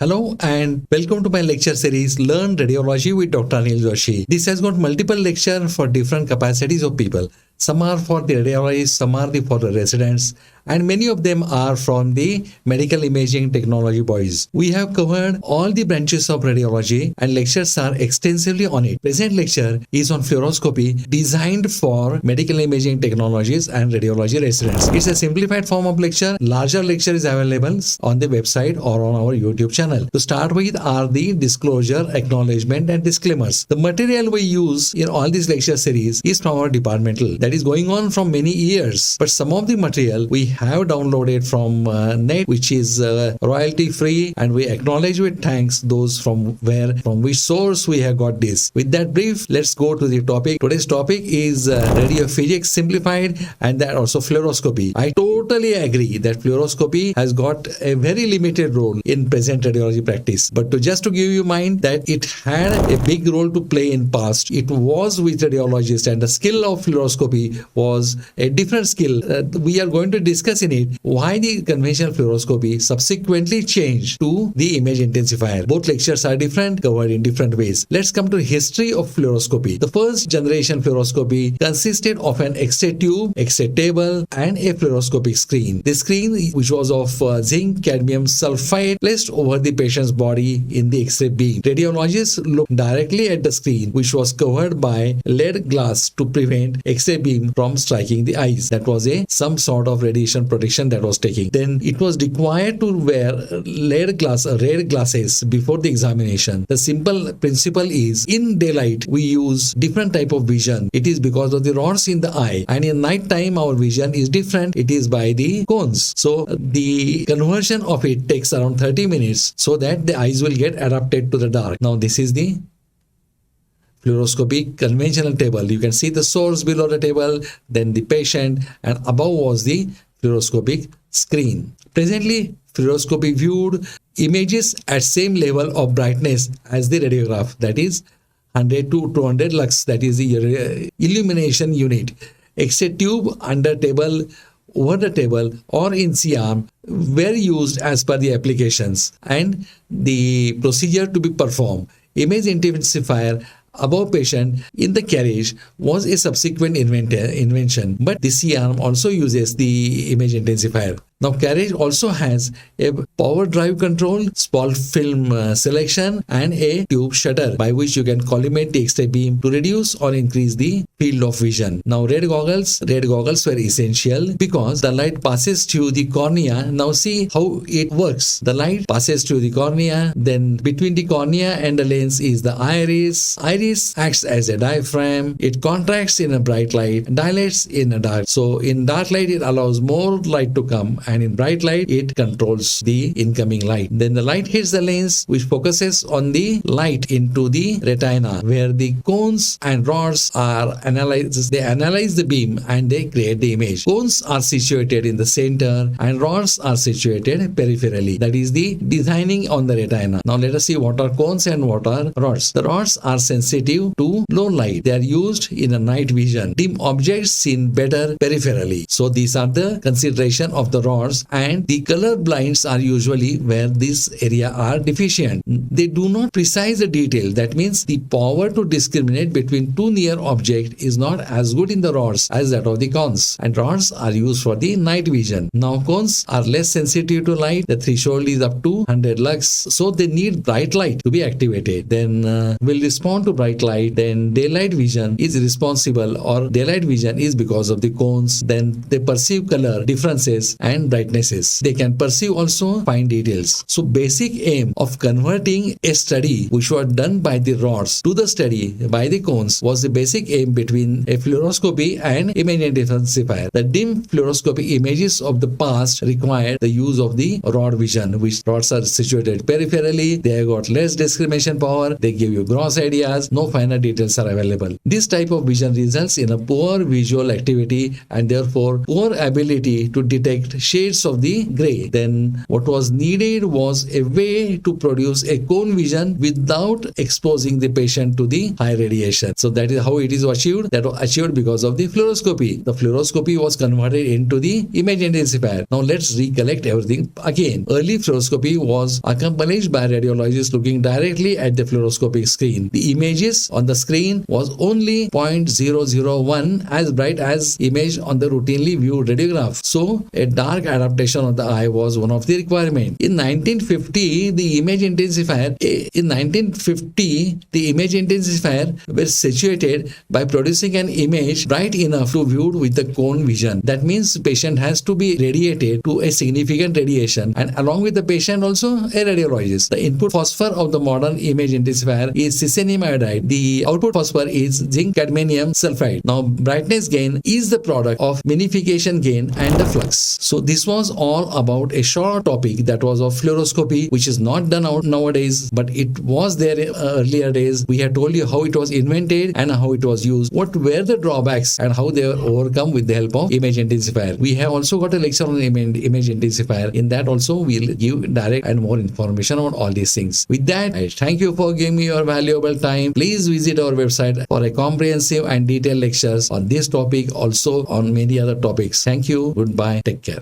Hello and welcome to my lecture series Learn Radiology with Dr. Anil Joshi. This has got multiple lectures for different capacities of people. Some are for the radiologists, some are for the residents, and many of them are from the medical imaging technology boys. We have covered all the branches of radiology and lectures are extensively on it. Present lecture is on fluoroscopy, designed for medical imaging technologies and radiology residents. It's a simplified form of lecture. Larger lecture is available on the website or on our YouTube channel. To start with are the disclosure, acknowledgement and disclaimers. The material we use in all these lecture series is from our departmental. That is going on from many years. But some of the material we have downloaded from net, which is royalty free, and we acknowledge with thanks those from which source we have got this. With that brief, let's go to the topic. Today's topic is radiophysics simplified, and that also fluoroscopy. I totally agree that fluoroscopy has got a very limited role in present radiology practice. But just to give you mind that it had a big role to play in past. It was with radiologists, and the skill of fluoroscopy was a different skill. We are going to discuss in it why the conventional fluoroscopy subsequently changed to the image intensifier. Both lectures are different, covered in different ways. Let's come to the history of fluoroscopy. The first generation fluoroscopy consisted of an X-ray tube, X-ray table, and a fluoroscopic screen. The screen, which was of zinc cadmium sulfide, placed over the patient's body in the X-ray beam. Radiologists looked directly at the screen, which was covered by lead glass to prevent X-ray beam from striking the eyes. That was some sort of radiation protection that was taking. Then it was required to wear red glasses before the examination. The simple principle is, in daylight we use different type of vision. It is because of the rods in the eye, and in night time our vision is different. It is by the cones. So the conversion of it takes around 30 minutes so that the eyes will get adapted to the dark. Now this is the fluoroscopy conventional table. You can see the source below the table, then the patient, and above was the fluoroscopic screen. Presently, fluoroscopy viewed images at same level of brightness as the radiograph, that is 100 to 200 lux, that is the illumination unit. X-ray tube, under table, over the table, or in C-arm were used as per the applications and the procedure to be performed. Image intensifier above patient in the carriage was a subsequent invention, but the C-arm also uses the image intensifier. Now carriage also has a power drive control, small film selection, and a tube shutter by which you can collimate the X-ray beam to reduce or increase the field of vision. Now red goggles were essential because the light passes through the cornea. Now see how it works. The light passes through the cornea, then between the cornea and the lens is the iris. Iris acts as a diaphragm. It contracts in a bright light, dilates in a dark. So in dark light it allows more light to come, and in bright light it controls the incoming light. Then the light hits the lens, which focuses on the light into the retina, where the cones and rods are analyzed. They analyze the beam and they create the image. Cones are situated in the center and rods are situated peripherally. That is the designing on the retina. Now let us see what are cones and what are rods. The rods are sensitive to low light. They are used in a night vision. Dim objects seen better peripherally. So these are the consideration of the rods, and the color blinds are usually where this area are deficient. They do not precise the detail. That means the power to discriminate between two near objects is not as good in the rods as that of the cones, and rods are used for the night vision. Now cones are less sensitive to light. The threshold is up to 100 lux, so they need bright light to be activated. Then will respond to bright light. Then daylight vision is responsible, or daylight vision is because of the cones. Then they perceive color differences and brightnesses. They can perceive also fine details. So basic aim of converting a study which was done by the rods to the study by the cones was the basic aim between a fluoroscopy and image intensifier. The dim fluoroscopy images of the past required the use of the rod vision, which rods are situated peripherally. They have got less discrimination power. They give you gross ideas. No finer details are available. This type of vision results in a poor visual activity and therefore poor ability to detect shades of the gray. Then what was needed was a way to produce a cone vision without exposing the patient to the high radiation. So that is how it is achieved. That was achieved because of the fluoroscopy. The fluoroscopy was converted into the image intensifier. Now let's recollect everything again. Early fluoroscopy was accompanied by radiologists looking directly at the fluoroscopic screen. The images on the screen was only 0.001 as bright as image on the routinely viewed radiograph. So a dark adaptation of the eye was one of the requirements. In 1950, the image intensifier was situated by producing an image bright enough to viewed with the cone vision. That means the patient has to be radiated to a significant radiation, and along with the patient also a radiologist. The input phosphor of the modern image intensifier is cesium iodide. The output phosphor is zinc cadmium sulfide. Now brightness gain is the product of minification gain and the flux. So this was all about a short topic that was of fluoroscopy, which is not done out nowadays, but it was there earlier days. We had told you how it was invented and how it was used, what were the drawbacks and how they were overcome with the help of image intensifier. We have also got a lecture on image intensifier. In that also we'll give direct and more information on all these things. With that, I thank you for giving me your valuable time. Please visit our website for a comprehensive and detailed lectures on this topic, also on many other topics. Thank you. Goodbye. Take care.